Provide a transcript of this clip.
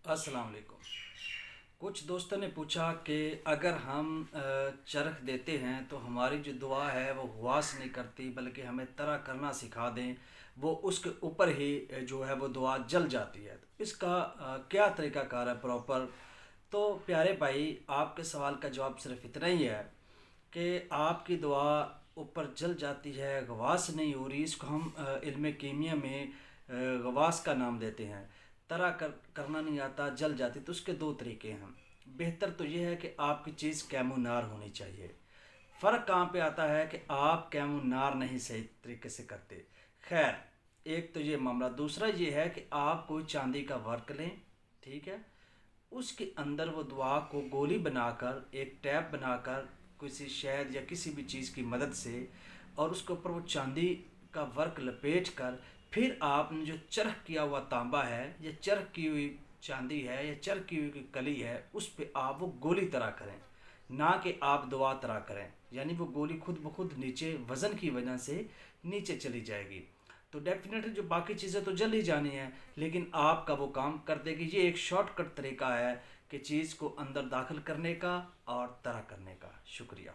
अस्सलाम वालेकुम। कुछ दोस्तों ने पूछा कि अगर हम चरख देते हैं तो हमारी जो दुआ है वो हुआस नहीं करती बल्कि हमें तरह करना सिखा दें, वो उसके ऊपर ही जो है वो दुआ जल जाती है। तो इसका क्या तरीक़ाकार है प्रॉपर। तो प्यारे भाई, आपके सवाल का जवाब सिर्फ इतना ही है कि आपकी दुआ ऊपर जल जाती है, गवास नहीं हो रही। इसको हम इल्म कीमिया में गवास का नाम देते हैं। करना नहीं आता, जल जाती। तो उसके दो तरीके हैं। बेहतर तो ये है कि आपकी चीज़ कैमुनार होनी चाहिए। फ़र्क कहाँ पे आता है कि आप कैमुनार नहीं सही तरीके से करते। खैर, एक तो ये मामला। दूसरा ये है कि आप कोई चांदी का वर्क लें, ठीक है, उसके अंदर वो दुआ को गोली बनाकर, एक टैप बनाकर, किसी शहद या किसी भी चीज़ की मदद से, और उसके ऊपर वो चांदी का वर्क लपेट कर, फिर आपने जो चरख किया हुआ तांबा है या चरख की हुई चांदी है या चरख की हुई कोई कली है, उस पे आप वो गोली तरह करें, ना कि आप दुआ तरह करें। यानी वो गोली खुद ब खुद नीचे वज़न की वजह से नीचे चली जाएगी। तो डेफिनेटली जो बाकी चीज़ें तो जल ही जानी है, लेकिन आपका वो काम कर देगी। ये एक शॉर्टकट तरीका है कि चीज़ को अंदर दाखिल करने का और तरह करने का। शुक्रिया।